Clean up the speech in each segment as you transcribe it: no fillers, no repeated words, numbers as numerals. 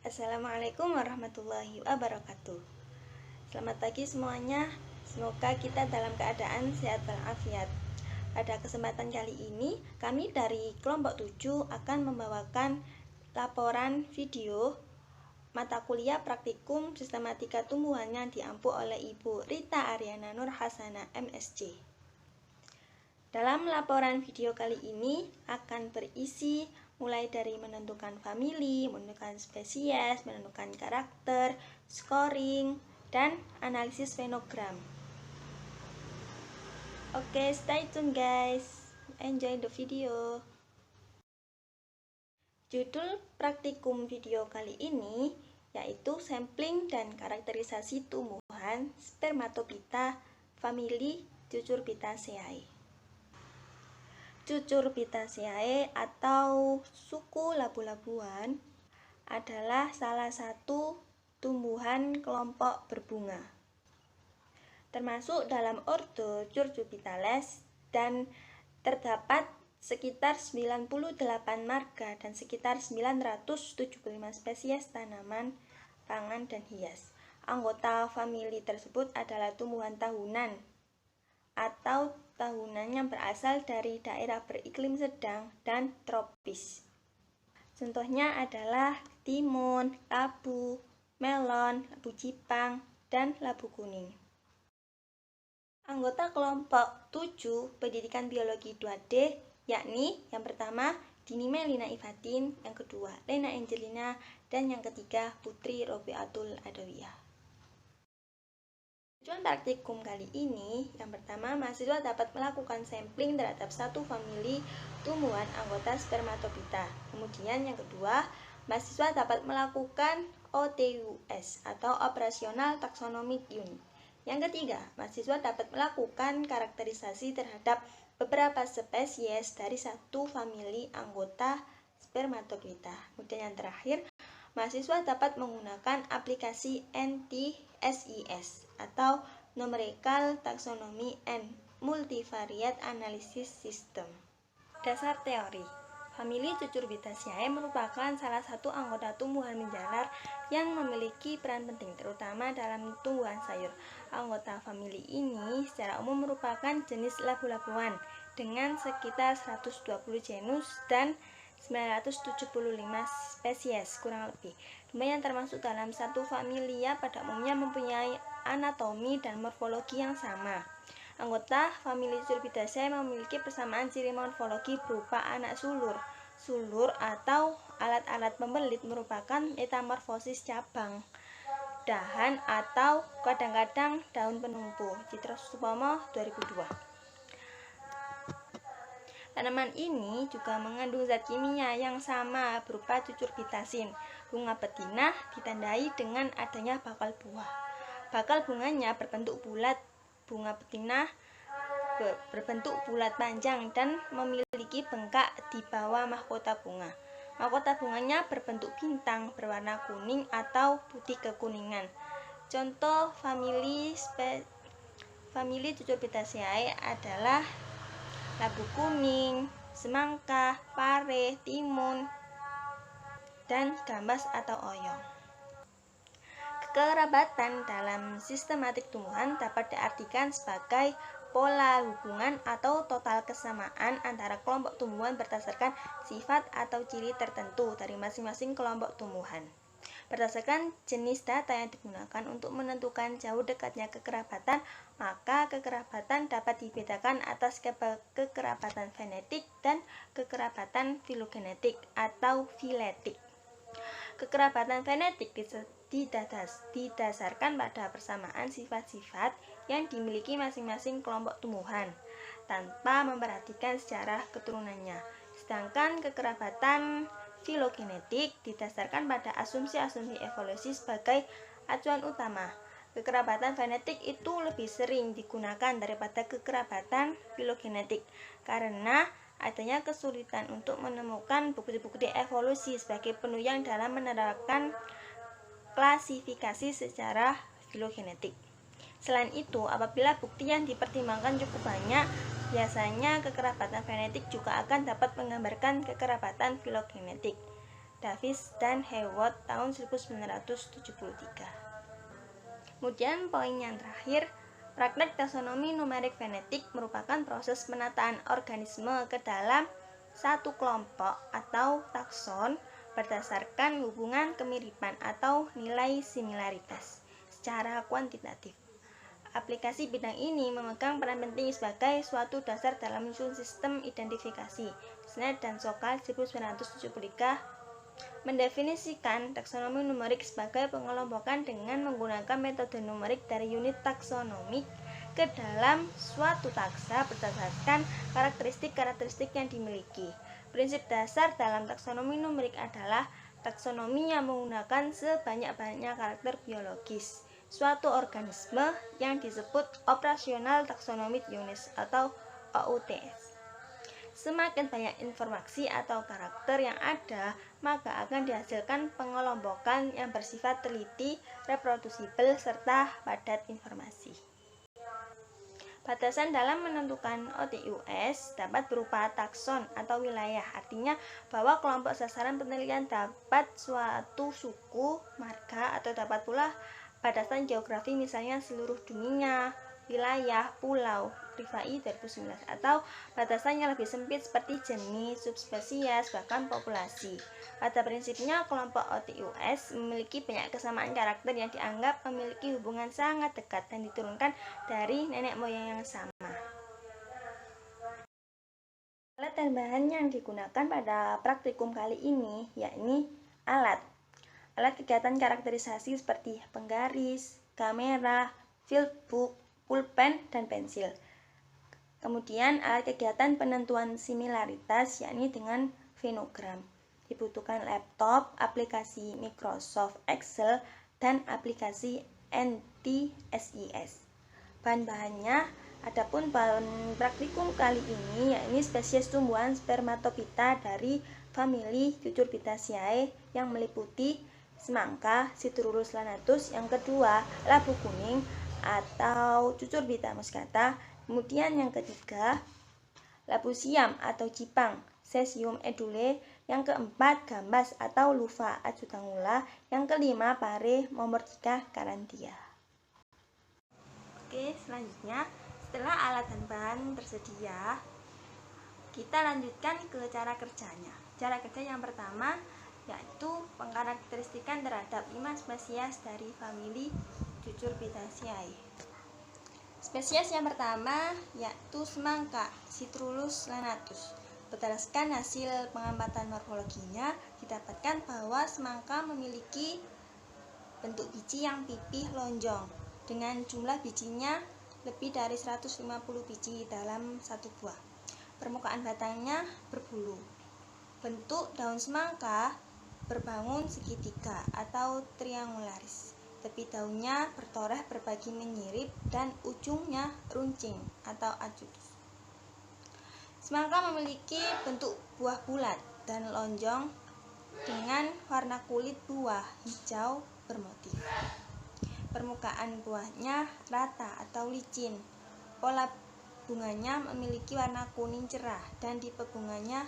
Assalamualaikum warahmatullahi wabarakatuh. Selamat pagi semuanya. Semoga kita dalam keadaan sehat walafiat. Pada kesempatan kali ini, kami dari kelompok 7 akan membawakan laporan video mata kuliah praktikum sistematika tumbuhan yang diampu oleh Ibu Rita Aryana Nur Hasana MSc. Dalam laporan video kali ini akan berisi mulai dari menentukan famili, menentukan spesies, menentukan karakter, scoring, dan analisis fenogram. Oke, stay tune guys. Enjoy the video. Judul praktikum video kali ini yaitu sampling dan karakterisasi tumbuhan Spermatophyta famili Cucurbitaceae. Cucurbitaceae atau suku labu-labuan adalah salah satu tumbuhan kelompok berbunga, termasuk dalam ordo Cucurbitales, dan terdapat sekitar 98 marga dan sekitar 975 spesies tanaman, pangan, dan hias. Anggota famili tersebut adalah tumbuhan tahunan atau tahunan yang berasal dari daerah beriklim sedang dan tropis. Contohnya adalah timun, labu, melon, labu Jipang, dan labu kuning. Anggota kelompok 7 pendidikan biologi 2D yakni yang pertama Dini Melina Ifatin, yang kedua Lena Angelina, dan yang ketiga Putri Robiatul Adawiyah. Tujuan praktikum kali ini, yang pertama, mahasiswa dapat melakukan sampling terhadap satu famili tumbuhan anggota Spermatophyta. Kemudian yang kedua, mahasiswa dapat melakukan OTUS atau Operational Taxonomic Unit. Yang ketiga, mahasiswa dapat melakukan karakterisasi terhadap beberapa spesies dari satu famili anggota Spermatophyta. Kemudian yang terakhir, mahasiswa dapat menggunakan aplikasi NTSIS atau Numerical Taxonomy and Multivariate Analysis System. Dasar teori. Famili Cucurbitaceae merupakan salah satu anggota tumbuhan menjalar yang memiliki peran penting terutama dalam tumbuhan sayur. Anggota famili ini secara umum merupakan jenis labu-labuan dengan sekitar 120 genus dan 975 spesies kurang lebih. Tumbuhan yang termasuk dalam satu familia pada umumnya mempunyai anatomi dan morfologi yang sama. Anggota famili Cucurbitaceae memiliki persamaan ciri morfologi berupa anak sulur. Sulur atau alat-alat pembelit merupakan metamorfosis cabang, dahan, atau kadang-kadang daun penumpu. Citra Supomo 2002. Tanaman ini juga mengandung zat kimia yang sama berupa cucurbitasin. Bunga betina ditandai dengan adanya bakal buah. Bakal bunganya berbentuk bulat. Bunga betina berbentuk bulat panjang dan memiliki bengkak di bawah mahkota bunga. Mahkota bunganya berbentuk bintang berwarna kuning atau putih kekuningan. Contoh famili Cucurbitaceae adalah labu kuning, semangka, pare, timun, dan gambas atau oyong. Kekerabatan dalam sistematik tumbuhan dapat diartikan sebagai pola hubungan atau total kesamaan antara kelompok tumbuhan berdasarkan sifat atau ciri tertentu dari masing-masing kelompok tumbuhan. Berdasarkan jenis data yang digunakan untuk menentukan jauh dekatnya kekerabatan, maka kekerabatan dapat dibedakan atas kekerabatan fenetik dan kekerabatan filogenetik atau filetik. Kekerabatan fenetik didasarkan pada persamaan sifat-sifat yang dimiliki masing-masing kelompok tumbuhan tanpa memperhatikan sejarah keturunannya. Sedangkan kekerabatan filogenetik didasarkan pada asumsi-asumsi evolusi sebagai acuan utama. Kekerabatan fenetik itu lebih sering digunakan daripada kekerabatan filogenetik karena adanya kesulitan untuk menemukan bukti-bukti evolusi sebagai penunjang dalam menerapkan klasifikasi secara filogenetik. Selain itu, apabila bukti yang dipertimbangkan cukup banyak, biasanya kekerabatan fenetik juga akan dapat menggambarkan kekerabatan filogenetik. Davis dan Hayward tahun 1973. Kemudian poin yang terakhir, praktek taksonomi numerik genetik merupakan proses penataan organisme ke dalam satu kelompok atau takson berdasarkan hubungan kemiripan atau nilai similaritas secara kuantitatif. Aplikasi bidang ini memegang peran penting sebagai suatu dasar dalam menyusun sistem identifikasi. Sneyd dan Sokal 1973 mendefinisikan taksonomi numerik sebagai pengelompokan dengan menggunakan metode numerik dari unit taksonomik ke dalam suatu taksa berdasarkan karakteristik-karakteristik yang dimiliki. Prinsip dasar dalam taksonomi numerik adalah taksonomi yang menggunakan sebanyak-banyaknya karakter biologis suatu organisme yang disebut Operational Taxonomic Units atau OUTS. Semakin banyak informasi atau karakter yang ada, maka akan dihasilkan pengelompokan yang bersifat teliti, reproducible, serta padat informasi. Batasan dalam menentukan OTUS dapat berupa takson atau wilayah, artinya bahwa kelompok sasaran penelitian dapat suatu suku, marga, atau dapat pula batasan geografi, misalnya seluruh dunia, wilayah, pulau, Rifai 2019, atau batasan yang lebih sempit seperti jenis, subspesies, bahkan populasi. Pada prinsipnya, kelompok OTUS memiliki banyak kesamaan karakter yang dianggap memiliki hubungan sangat dekat dan diturunkan dari nenek moyang yang sama. Alat dan bahan yang digunakan pada praktikum kali ini yakni alat kegiatan karakterisasi seperti penggaris, kamera, fieldbook, pulpen, dan pensil. Kemudian alat kegiatan penentuan similaritas yakni dengan venogram. Dibutuhkan laptop, aplikasi Microsoft Excel, dan aplikasi NTSIS. Bahan-bahannya, adapun bahan praktikum kali ini yakni spesies tumbuhan Spermatophyta dari famili Cucurbitaceae yang meliputi semangka, Citrulus lanatus, yang kedua labu kuning atau Cucurbita muscata, kemudian yang ketiga labu siam atau cipang, Cesium edule, yang keempat gambas atau Luva adjutangula, yang kelima pare momordica caranthia. Oke, selanjutnya setelah alat dan bahan tersedia, kita lanjutkan ke cara kerjanya. Cara kerja yang pertama yaitu pengkarakteristikan terhadap 5 spesies dari famili Cucurbitaceae. Spesies yang pertama yaitu semangka, Citrulus lanatus. Berdasarkan hasil pengamatan morfologinya, didapatkan bahwa semangka memiliki bentuk biji yang pipih lonjong dengan jumlah bijinya lebih dari 150 biji dalam satu buah. Permukaan batangnya berbulu. Bentuk daun semangka berbangun segitiga atau triangularis. Tepi daunnya bertoreh berbagi menyirip dan ujungnya runcing atau acutus. Semangka memiliki bentuk buah bulat dan lonjong dengan warna kulit buah hijau bermotif. Permukaan buahnya rata atau licin. Pola bunganya memiliki warna kuning cerah dan tipe bunganya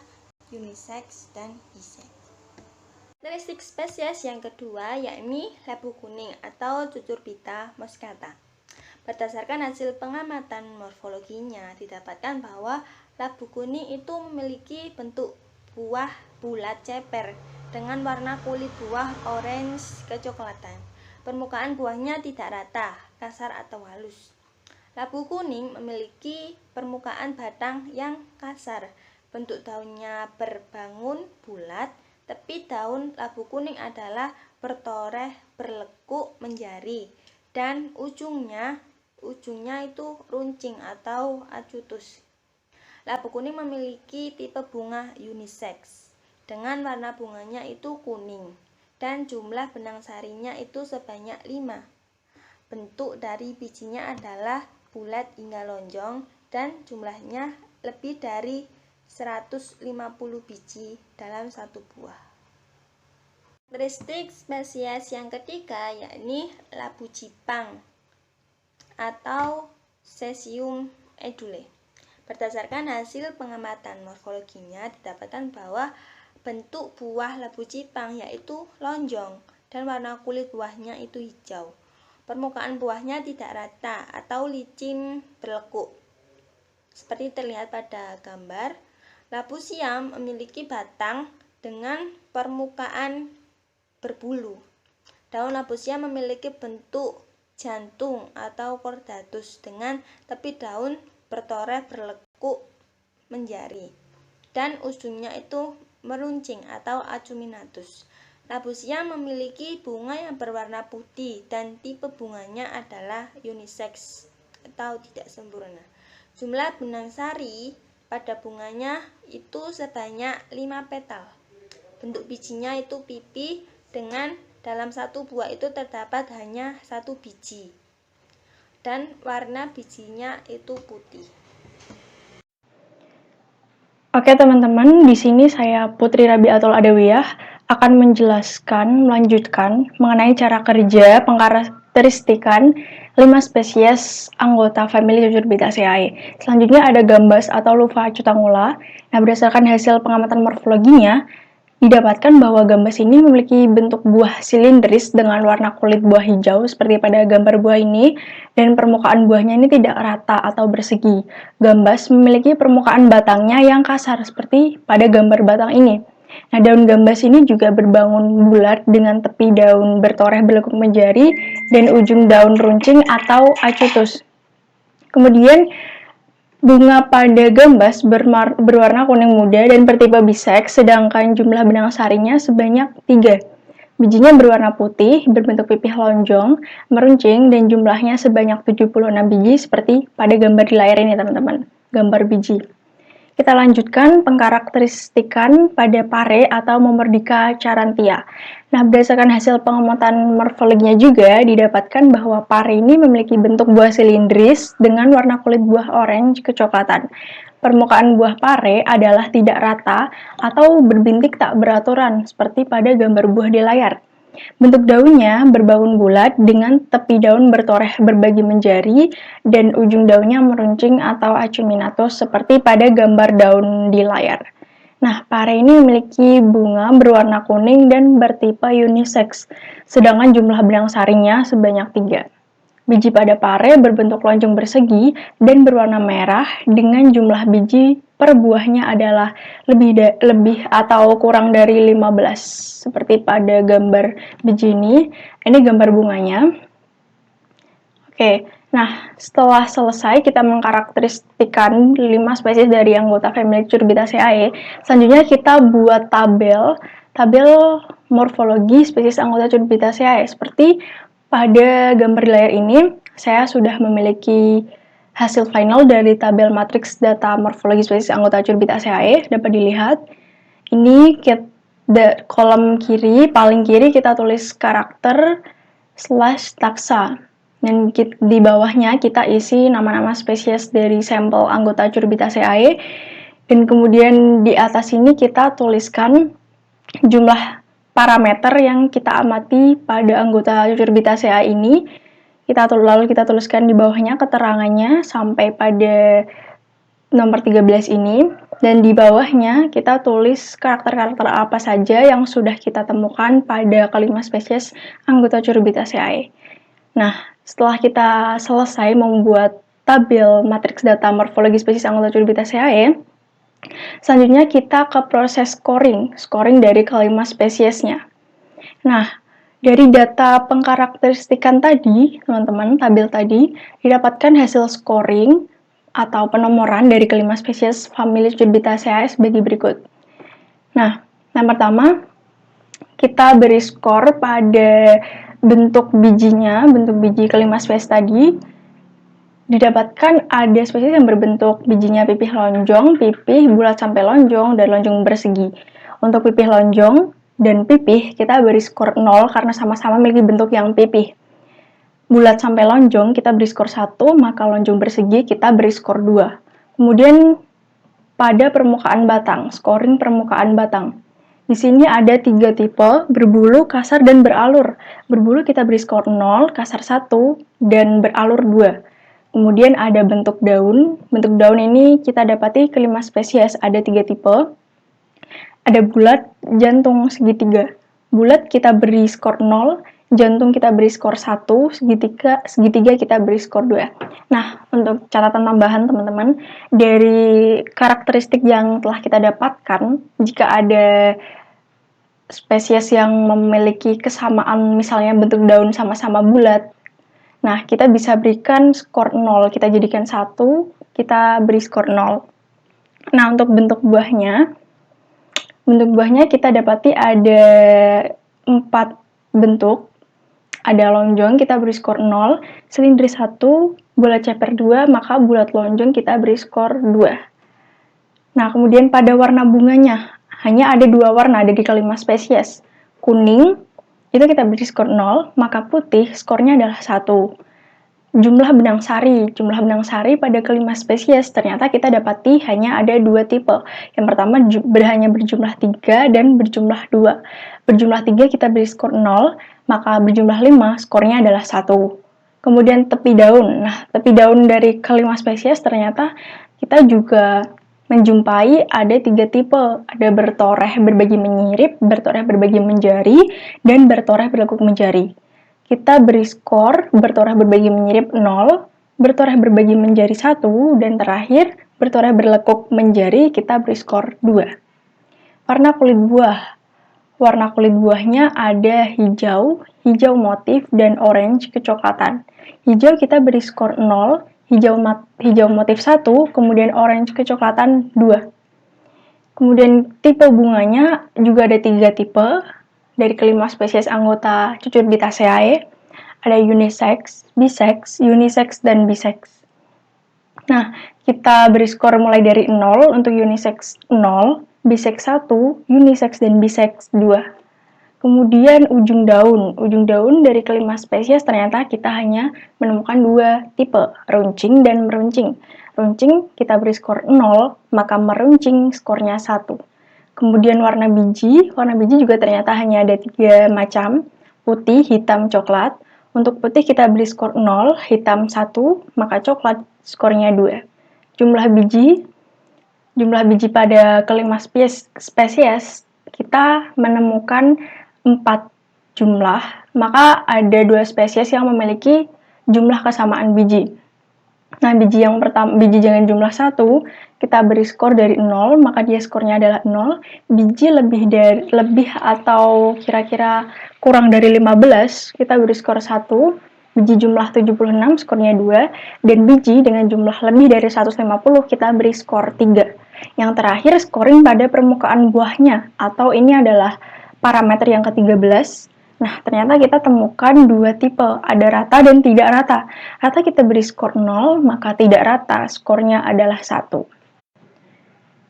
unisex dan bisex. Karakteristik spesies yang kedua yakni labu kuning atau Cucurbita muscata. Berdasarkan hasil pengamatan morfologinya, didapatkan bahwa labu kuning itu memiliki bentuk buah bulat ceper dengan warna kulit buah orange kecoklatan. Permukaan buahnya tidak rata, kasar atau halus. Labu kuning memiliki permukaan batang yang kasar. Bentuk daunnya berbangun bulat. Tepi daun labu kuning adalah bertoreh, berlekuk, menjari, dan ujungnya itu runcing atau acutus. Labu kuning memiliki tipe bunga unisex dengan warna bunganya itu kuning dan jumlah benang sarinya itu sebanyak 5. Bentuk dari bijinya adalah bulat hingga lonjong dan jumlahnya lebih dari 150 biji dalam satu buah. Karakteristik spesies yang ketiga yakni labu cipang atau Cesium edule. Berdasarkan hasil pengamatan morfologinya, didapatkan bahwa bentuk buah labu cipang yaitu lonjong dan warna kulit buahnya itu hijau. Permukaan buahnya tidak rata atau licin berlekuk. Seperti terlihat pada gambar, labu siam memiliki batang dengan permukaan berbulu. Daun labu siam memiliki bentuk jantung atau kordatus dengan tepi daun bertoreh berlekuk menjari dan ujungnya itu meruncing atau acuminatus. Labu siam memiliki bunga yang berwarna putih dan tipe bunganya adalah unisex atau tidak sempurna. Jumlah benang sari pada bunganya itu sebanyak 5 petal. Bentuk bijinya itu pipih dengan dalam satu buah itu terdapat hanya 1 biji. Dan warna bijinya itu putih. Oke teman-teman, di sini saya Putri Rabiatul Adawiyah akan melanjutkan mengenai cara kerja pengkarakteristikan 5 spesies anggota famili Cucurbitaceae. Selanjutnya ada gambas atau Lupha acutangula. Nah, berdasarkan hasil pengamatan morfologinya, didapatkan bahwa gambas ini memiliki bentuk buah silindris dengan warna kulit buah hijau seperti pada gambar buah ini, dan permukaan buahnya ini tidak rata atau bersegi. Gambas memiliki permukaan batangnya yang kasar seperti pada gambar batang ini. Nah, daun gambas ini juga berbangun bulat dengan tepi daun bertoreh berlekuk menjari dan ujung daun runcing atau acutus. Kemudian bunga pada gambas berwarna kuning muda dan bertipe biseks, sedangkan jumlah benang sarinya sebanyak 3. Bijinya berwarna putih, berbentuk pipih lonjong, meruncing, dan jumlahnya sebanyak 76 biji seperti pada gambar di layar ini teman-teman, gambar biji. Kita lanjutkan pengkarakteristikan pada pare atau Momordica charantia. Nah, berdasarkan hasil pengamatan morfologinya juga didapatkan bahwa pare ini memiliki bentuk buah silindris dengan warna kulit buah orange kecoklatan. Permukaan buah pare adalah tidak rata atau berbintik tak beraturan seperti pada gambar buah di layar. Bentuk daunnya berbangun bulat dengan tepi daun bertoreh berbagi menjari dan ujung daunnya meruncing atau acuminatus seperti pada gambar daun di layar. Nah, pare ini memiliki bunga berwarna kuning dan bertipe unisex, sedangkan jumlah benang sarinya sebanyak 3. Biji pada pare berbentuk lonjong bersegi dan berwarna merah dengan jumlah biji per buahnya adalah lebih atau kurang dari 15 seperti pada gambar biji ini. Ini gambar bunganya. Oke, nah setelah selesai kita mengkarakteristikan 5 spesies dari anggota famili Cucurbitaceae, selanjutnya kita buat tabel morfologi spesies anggota Cucurbitaceae. Seperti pada gambar di layar ini, saya sudah memiliki hasil final dari tabel matriks data morfologi spesies anggota Cucurbitaceae. Dapat dilihat, ini kolom kiri, paling kiri kita tulis karakter / taksa. Dan di bawahnya kita isi nama-nama spesies dari sampel anggota Cucurbitaceae. Dan kemudian di atas ini kita tuliskan jumlah parameter yang kita amati pada anggota Cucurbitaceae ini. Lalu kita tuliskan di bawahnya keterangannya sampai pada nomor 13 ini. Dan di bawahnya kita tulis karakter-karakter apa saja yang sudah kita temukan pada kelima spesies anggota Cucurbitaceae. Nah, setelah kita selesai membuat tabel matriks data morfologi spesies anggota Cucurbitaceae, selanjutnya kita ke proses scoring dari kelima spesiesnya. Nah, dari data pengkarakteristikan tadi, teman-teman, tabel tadi, didapatkan hasil scoring atau penomoran dari kelima spesies famili Cucurbitaceae sebagai berikut. Nah, yang pertama, kita beri skor pada bentuk bijinya, bentuk biji kelima spesies tadi. Didapatkan ada spesies yang berbentuk bijinya pipih lonjong, pipih, bulat sampai lonjong, dan lonjong bersegi. Untuk pipih lonjong dan pipih, kita beri skor 0 karena sama-sama memiliki bentuk yang pipih. Bulat sampai lonjong, kita beri skor 1, maka lonjong bersegi kita beri skor 2. Kemudian pada permukaan batang, scoring permukaan batang. Di sini ada 3 tipe, berbulu, kasar, dan beralur. Berbulu kita beri skor 0, kasar 1, dan beralur 2. Kemudian ada bentuk daun. Bentuk daun ini kita dapati kelima spesies, ada 3 tipe. ada bulat, jantung, segitiga. Bulat kita beri skor 0, jantung kita beri skor 1, segitiga kita beri skor 2. Nah, untuk catatan tambahan teman-teman, dari karakteristik yang telah kita dapatkan, jika ada spesies yang memiliki kesamaan, misalnya bentuk daun sama-sama bulat, nah kita bisa berikan skor 0, kita jadikan 1, kita beri skor 0. Nah, untuk bentuk buahnya kita dapati ada 4 bentuk. Ada lonjong, kita beri skor 0, silindris 1, bulat ceper 2, maka bulat lonjong kita beri skor 2. Nah, kemudian pada warna bunganya, hanya ada 2 warna, ada di kelima spesies. Kuning, itu kita beri skor 0, maka putih skornya adalah 1. Jumlah benang sari pada kelima spesies ternyata kita dapati hanya ada 2 tipe. Yang pertama hanya berjumlah 3 dan berjumlah 2. Berjumlah 3 kita beri skor 0, maka berjumlah 5 skornya adalah 1. Kemudian tepi daun. Nah, tepi daun dari kelima spesies ternyata kita juga menjumpai ada 3 tipe. Ada bertoreh berbagi menyirip, bertoreh berbagi menjari, dan bertoreh berlekuk menjari. Kita beri skor bertoreh berbagi menyirip 0, bertoreh berbagi menjari 1, dan terakhir bertoreh berlekuk menjari kita beri skor 2. Warna kulit buah. Warna kulit buahnya ada hijau motif, dan orange kecoklatan. Hijau kita beri skor 0, hijau motif 1, kemudian orange kecoklatan 2. Kemudian tipe bunganya juga ada 3 tipe. Dari kelima spesies anggota Cucurbitaceae, ada unisex, bisex, unisex, dan bisex. Nah, kita beri skor mulai dari 0 untuk unisex 0, bisex 1, unisex, dan bisex 2. Kemudian ujung daun dari kelima spesies ternyata kita hanya menemukan 2 tipe, runcing dan meruncing. Runcing kita beri skor 0, maka meruncing skornya 1. Kemudian warna biji juga ternyata hanya ada 3 macam, putih, hitam, coklat. Untuk putih kita beri skor 0, hitam 1, maka coklat skornya 2. Jumlah biji pada kelima spesies kita menemukan 4 jumlah, maka ada 2 spesies yang memiliki jumlah kesamaan biji. Nah, biji dengan jumlah 1, kita beri skor dari 0, maka dia skornya adalah 0. Biji lebih atau kira-kira kurang dari 15, kita beri skor 1. Biji jumlah 76, skornya 2. Dan biji dengan jumlah lebih dari 150, kita beri skor 3. Yang terakhir, scoring pada permukaan buahnya, atau ini adalah parameter yang ke-13. Nah, ternyata kita temukan 2 tipe, ada rata dan tidak rata. Rata kita beri skor 0, maka tidak rata skornya adalah 1.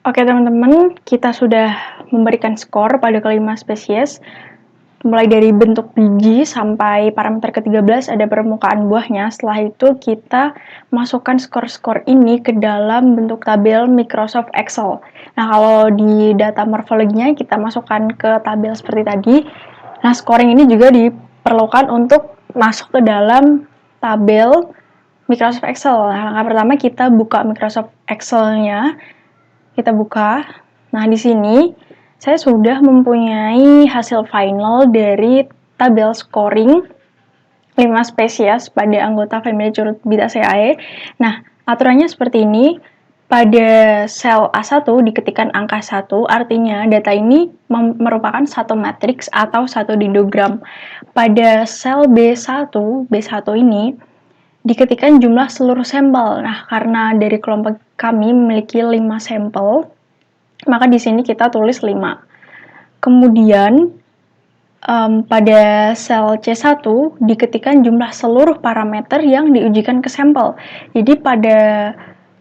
Oke teman-teman, kita sudah memberikan skor pada kelima spesies. Mulai dari bentuk biji sampai parameter ke-13 ada permukaan buahnya. Setelah itu kita masukkan skor-skor ini ke dalam bentuk tabel Microsoft Excel. Nah, kalau di data morfologinya kita masukkan ke tabel seperti tadi. Nah, scoring ini juga diperlukan untuk masuk ke dalam tabel Microsoft Excel. Nah, langkah pertama kita buka Microsoft Excel-nya. Kita buka. Nah, di sini saya sudah mempunyai hasil final dari tabel scoring 5 spesies pada anggota famili Cucurbitaceae. Nah, aturannya seperti ini. Pada sel A1 diketikkan angka 1, artinya data ini merupakan satu matriks atau satu dendrogram. Pada sel B1 ini diketikkan jumlah seluruh sampel. Nah, karena dari kelompok kami memiliki 5 sampel, maka di sini kita tulis 5. Kemudian pada sel C1 diketikkan jumlah seluruh parameter yang diujikan ke sampel. Jadi pada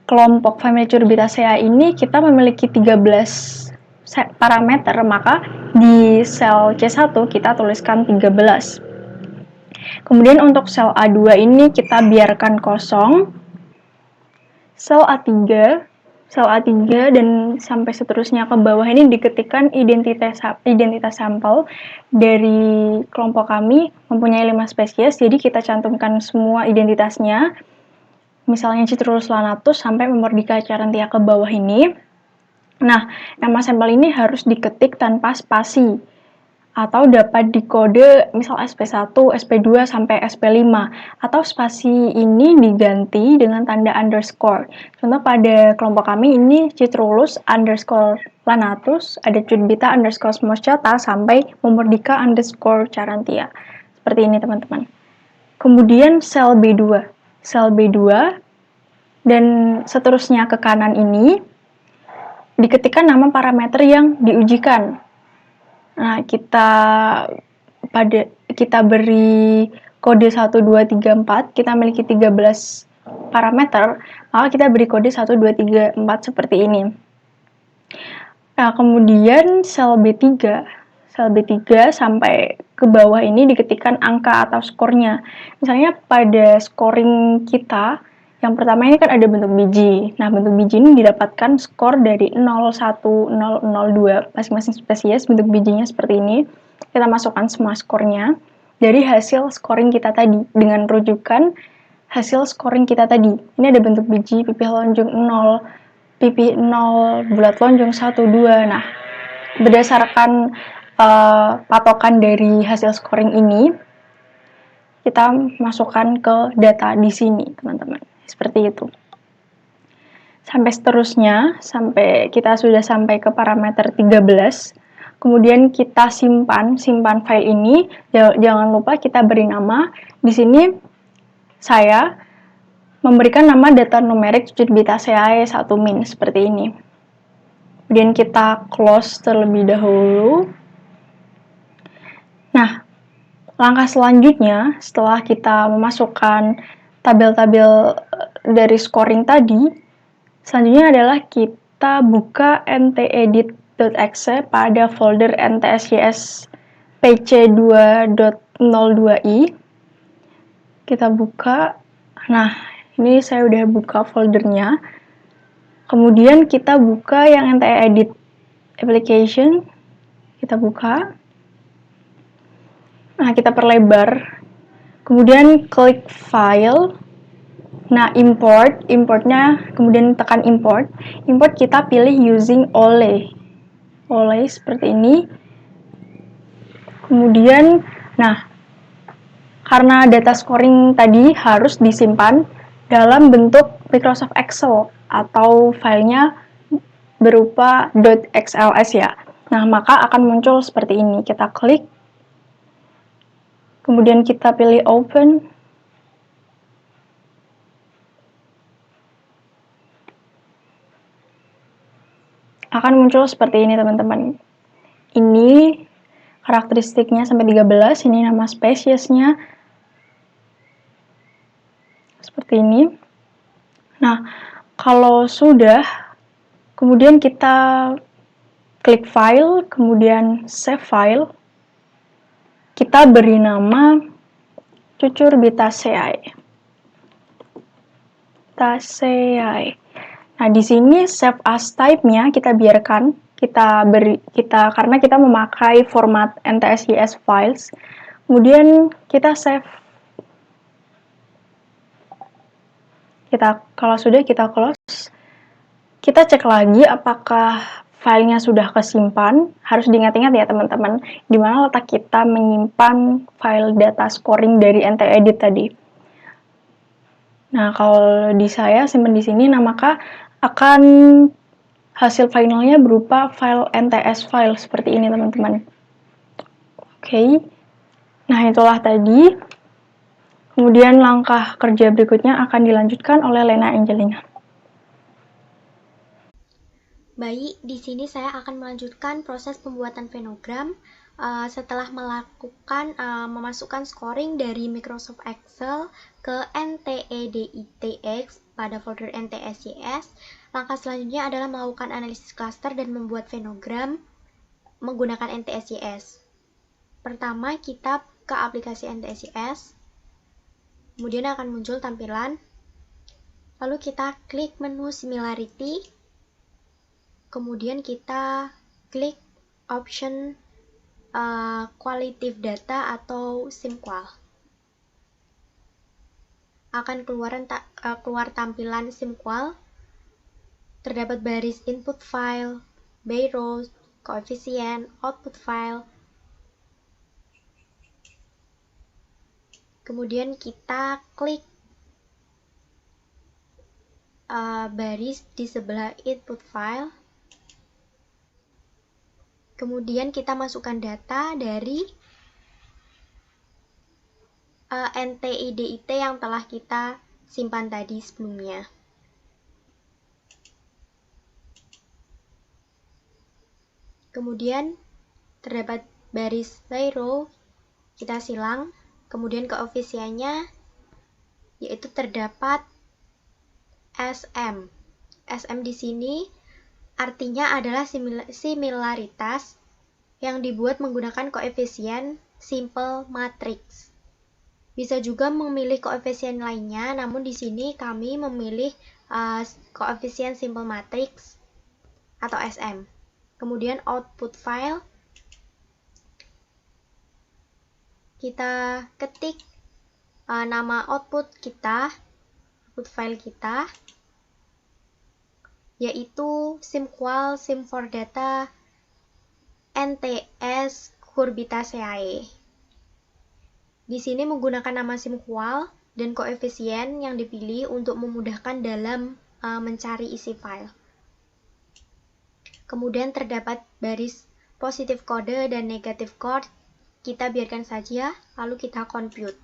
kelompok famili Cucurbitaceae ini kita memiliki 13 parameter, maka di sel C1 kita tuliskan 13. Kemudian untuk sel A2 ini kita biarkan kosong. Sel A3 dan sampai seterusnya ke bawah ini diketikkan identitas sampel. Dari kelompok kami mempunyai 5 spesies, jadi kita cantumkan semua identitasnya. Misalnya Citrullus lanatus sampai Memordica charantia ke bawah ini. Nah, nama sampel ini harus diketik tanpa spasi atau dapat dikode misal SP1, SP2, sampai SP5 atau spasi ini diganti dengan tanda underscore. Contoh pada kelompok kami ini Citrulus underscore Lanatus, ada Cudbita underscore Smoscata sampai Mumordika underscore Charantia. Seperti ini teman-teman. Kemudian sel B2. Sel B2 dan seterusnya ke kanan ini diketikkan nama parameter yang diujikan. Nah, kita beri kode 1, 2, 3, 4, kita memiliki 13 parameter, maka kita beri kode 1, 2, 3, 4 seperti ini. Nah, kemudian sel B3 sampai ke bawah ini diketikkan angka atau skornya. Misalnya pada scoring kita, yang pertama ini kan ada bentuk biji. Nah, bentuk biji ini didapatkan skor dari 0, 1, 0, 0, 2. Masing-masing spesies bentuk bijinya seperti ini. Kita masukkan semua skornya dari hasil scoring kita tadi dengan rujukan hasil scoring kita tadi. Ini ada bentuk biji, pipih lonjong 0, pipih 0, bulat lonjong 1, 2. Nah, berdasarkan patokan dari hasil scoring ini, kita masukkan ke data di sini, teman-teman. Seperti itu. Sampai seterusnya, sampai kita sudah sampai ke parameter 13. Kemudian kita simpan file ini. Jangan lupa kita beri nama. Di sini saya memberikan nama data numerik Cudbitaceae 1 min seperti ini. Kemudian kita close terlebih dahulu. Nah, langkah selanjutnya setelah kita memasukkan tabel-tabel dari scoring tadi, selanjutnya adalah kita buka ntedit.exe pada folder ntsys pc2.02i. Kita buka. Nah, ini saya udah buka foldernya. Kemudian kita buka yang ntedit application. Kita buka. Nah, kita perlebar. Kemudian klik file. Nah, importnya, kemudian tekan import. Import kita pilih using Ole seperti ini. Kemudian, nah, karena data scoring tadi harus disimpan dalam bentuk Microsoft Excel atau filenya berupa .xls ya. Nah, maka akan muncul seperti ini. Kita klik, kemudian kita pilih open. Akan muncul seperti ini, teman-teman. Ini karakteristiknya sampai 13, ini nama spesiesnya. Seperti ini. Nah, kalau sudah, kemudian kita klik file, kemudian save file. Kita beri nama Cucurbitaceae. Nah, di sini save as type-nya kita biarkan, karena kita memakai format ntsys files. Kemudian kita save. Kalau sudah kita close. Kita cek lagi apakah filenya sudah kesimpan. Harus diingat-ingat ya teman-teman, di mana letak kita menyimpan file data scoring dari ntedit tadi. Nah, kalau di saya simpan di sini, nah maka akan hasil finalnya berupa file nts file seperti ini, teman-teman. Oke. Nah, itulah tadi. Kemudian langkah kerja berikutnya akan dilanjutkan oleh Lena Angelina. Baik, di sini saya akan melanjutkan proses pembuatan fenogram setelah memasukkan scoring dari Microsoft Excel ke nteditx pada folder ntsys. Langkah selanjutnya adalah melakukan analisis cluster dan membuat fenogram menggunakan ntsys. Pertama, kita ke aplikasi ntsys, kemudian akan muncul tampilan, lalu kita klik menu similarity, kemudian kita klik option qualitative data atau SimQual. Akan keluar tampilan SimQual. Terdapat baris input file, by row, koefisien, output file. Kemudian kita klik baris di sebelah input file. Kemudian kita masukkan data dari NTIDIT yang telah kita simpan tadi sebelumnya. Kemudian terdapat baris by row, kita silang. Kemudian koefisiennya yaitu terdapat SM. SM di sini artinya adalah similaritas yang dibuat menggunakan koefisien simple matrix. Bisa juga memilih koefisien lainnya, namun di sini kami memilih koefisien simple matrix atau SM. Kemudian output file, kita ketik nama output file kita, yaitu simqual sim4data NTS Curbitaceae. Di sini menggunakan nama simqual dan koefisien yang dipilih untuk memudahkan dalam mencari isi file. Kemudian terdapat baris positif kode dan negatif code, kita biarkan saja, lalu kita compute.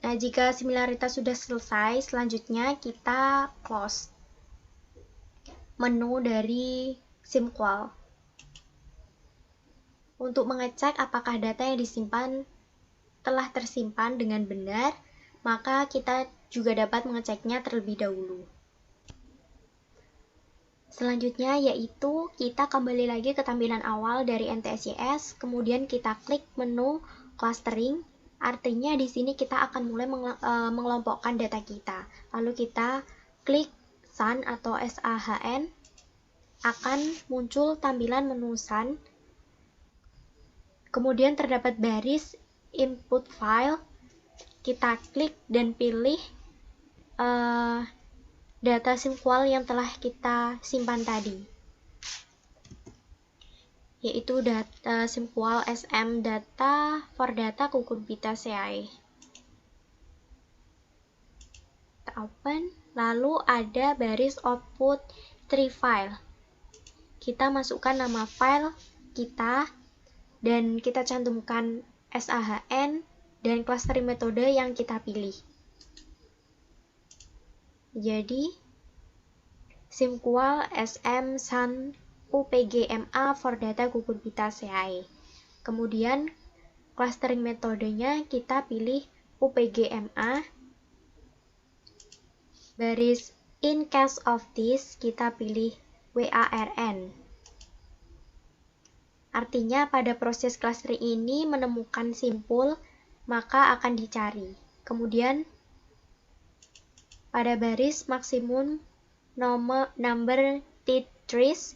Nah, jika similaritas sudah selesai, selanjutnya kita close menu dari simqual. Untuk mengecek apakah data yang disimpan telah tersimpan dengan benar, maka kita juga dapat mengeceknya terlebih dahulu. Selanjutnya yaitu kita kembali lagi ke tampilan awal dari NTSYS, kemudian kita klik menu clustering. Artinya di sini kita akan mulai mengelompokkan data kita. Lalu kita klik SAN atau SAHN, akan muncul tampilan menu SAN. Kemudian terdapat baris input file, kita klik dan pilih data simqual yang telah kita simpan tadi, yaitu data simqual SM data for data Cucurbitaceae. Kita open, lalu ada baris output 3 file. Kita masukkan nama file kita dan kita cantumkan SAHN dan clustering metode yang kita pilih. Jadi simqual SM SAN UPGMA for data Cucurbitaceae. Kemudian clustering metodenya kita pilih UPGMA. Baris in case of this kita pilih WARN. Artinya pada proses clustering ini menemukan simpul, maka akan dicari. Kemudian pada baris maksimum number trees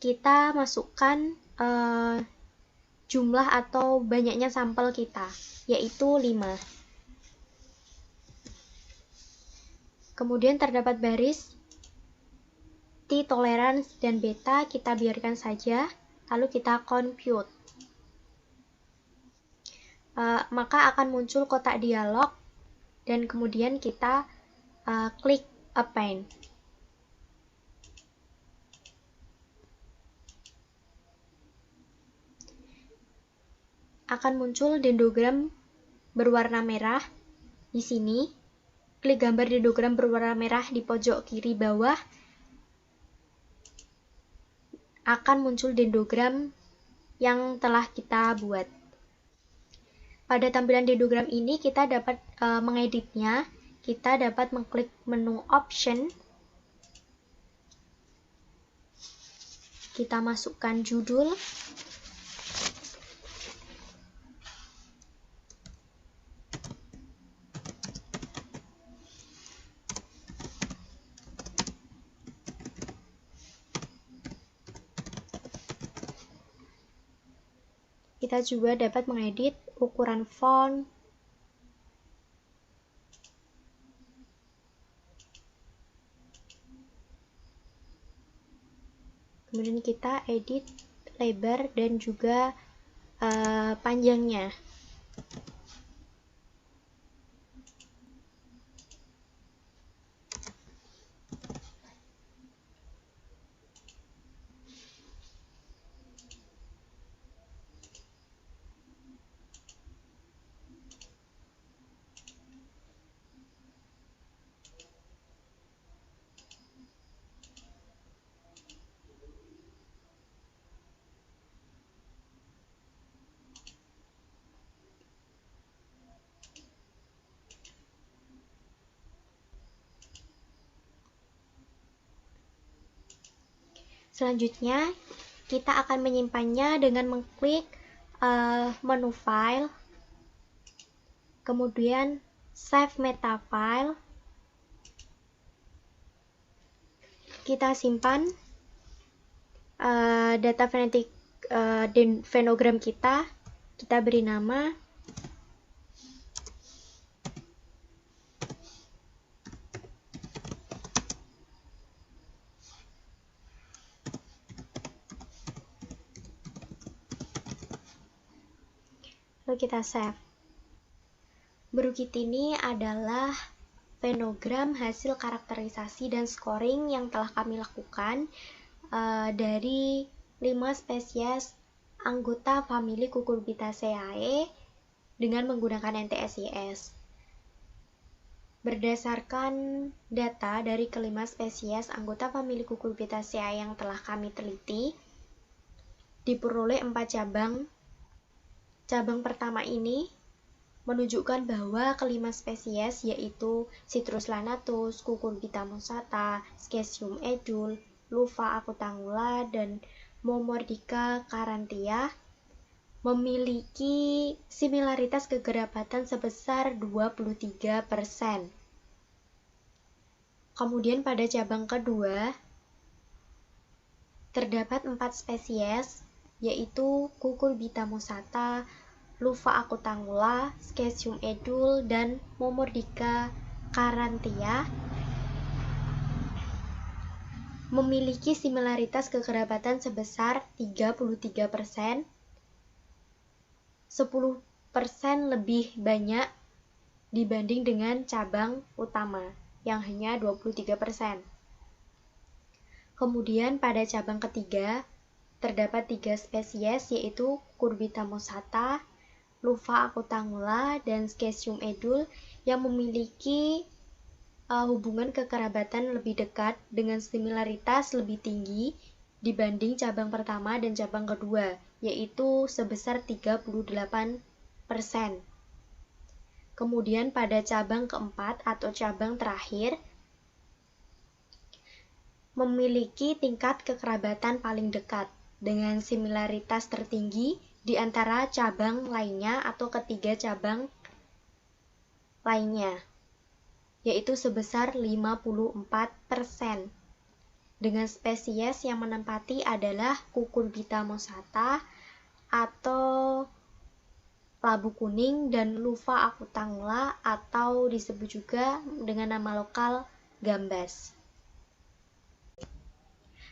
kita masukkan jumlah atau banyaknya sampel kita, yaitu 5. Kemudian terdapat baris T tolerance dan beta, kita biarkan saja, lalu kita compute. Maka akan muncul kotak dialog dan kemudian kita klik append. Akan muncul dendrogram berwarna merah di sini. Klik gambar dendrogram berwarna merah di pojok kiri bawah. Akan muncul dendrogram yang telah kita buat. Pada tampilan dendrogram ini kita dapat mengeditnya. Kita dapat mengklik menu option. Kita masukkan judul. Kita juga dapat mengedit ukuran font, Kemudian kita edit lebar dan juga panjangnya. Selanjutnya, kita akan menyimpannya dengan mengklik menu file, kemudian save meta file. Kita simpan data venogram kita beri nama. Lalu kita save. Berukit ini adalah venogram hasil karakterisasi dan scoring yang telah kami lakukan dari 5 spesies anggota famili Cucurbitaceae dengan menggunakan NTSIS. Berdasarkan data dari kelima spesies anggota famili Cucurbitaceae yang telah kami teliti, diperoleh 4 cabang. Cabang pertama ini menunjukkan bahwa kelima spesies yaitu Citrus lanatus, Cucurbita mosata, Scaecium edul, Lupha acutangula, dan Momordica caranthea memiliki similaritas kekerabatan sebesar 23%. Kemudian pada cabang kedua, terdapat 4 spesies yaitu Cucurbita mosata, Lupha acutangula, Scaecium edul, dan Momordica caranthea memiliki similaritas kekerabatan sebesar 33%, 10% lebih banyak dibanding dengan cabang utama yang hanya 23%. Kemudian pada cabang ketiga, terdapat 3 spesies yaitu Cucurbita mosata, Lupha acutangula, dan Scaecium edul yang memiliki hubungan kekerabatan lebih dekat dengan similaritas lebih tinggi dibanding cabang pertama dan cabang kedua, yaitu sebesar 38%. Kemudian pada cabang keempat atau cabang terakhir, memiliki tingkat kekerabatan paling dekat dengan similaritas tertinggi di antara cabang lainnya atau ketiga cabang lainnya, yaitu sebesar 54%. Dengan spesies yang menempati adalah Cucurbita mosata atau labu kuning dan Lupha acutangula atau disebut juga dengan nama lokal gambas.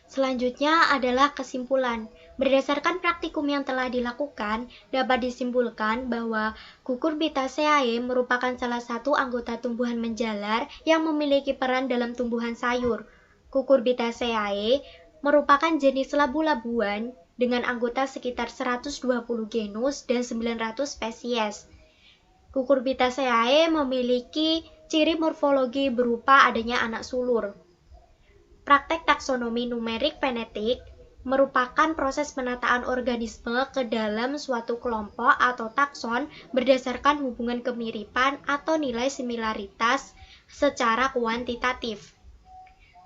Selanjutnya adalah kesimpulan. Berdasarkan praktikum yang telah dilakukan, dapat disimpulkan bahwa Cucurbitaceae merupakan salah satu anggota tumbuhan menjalar yang memiliki peran dalam tumbuhan sayur. Cucurbitaceae merupakan jenis labu-labuan dengan anggota sekitar 120 genus dan 900 spesies. Cucurbitaceae memiliki ciri morfologi berupa adanya anak sulur. Praktek taksonomi numerik penetik merupakan proses penataan organisme ke dalam suatu kelompok atau takson berdasarkan hubungan kemiripan atau nilai similaritas secara kuantitatif.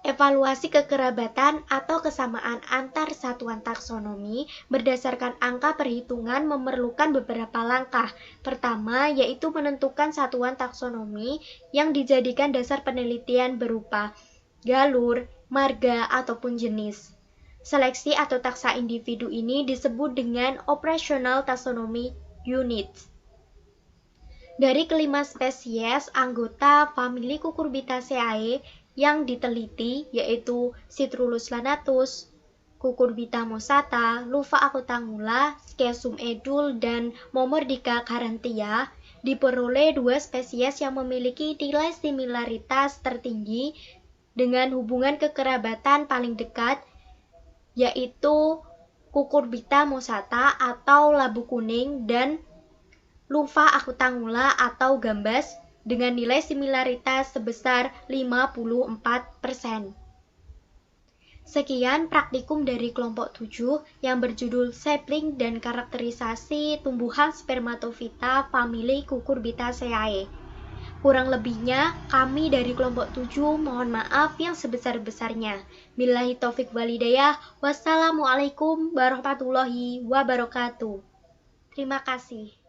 Evaluasi kekerabatan atau kesamaan antar satuan taksonomi berdasarkan angka perhitungan memerlukan beberapa langkah. Pertama, yaitu menentukan satuan taksonomi yang dijadikan dasar penelitian berupa galur, marga, ataupun jenis. Seleksi atau taksa individu ini disebut dengan Operational Taxonomy Units. Dari kelima spesies anggota famili Cucurbitaceae yang diteliti, yaitu Citrus lanatus, Cucurbita mossata, Lupha acutangula, Schizoum edul, dan Momordica carantia diperoleh dua spesies yang memiliki nilai similaritas tertinggi dengan hubungan kekerabatan paling dekat, yaitu Cucurbita mossata atau labu kuning dan Lupha acutangula atau gambas dengan nilai similaritas sebesar 54%. Sekian praktikum dari kelompok 7 yang berjudul Sapling dan Karakterisasi Tumbuhan Spermatofita Famili Cucurbitaceae. Kurang lebihnya, kami dari kelompok 7 mohon maaf yang sebesar-besarnya. Billahi taufik walhidayah. Wassalamualaikum warahmatullahi wabarakatuh. Terima kasih.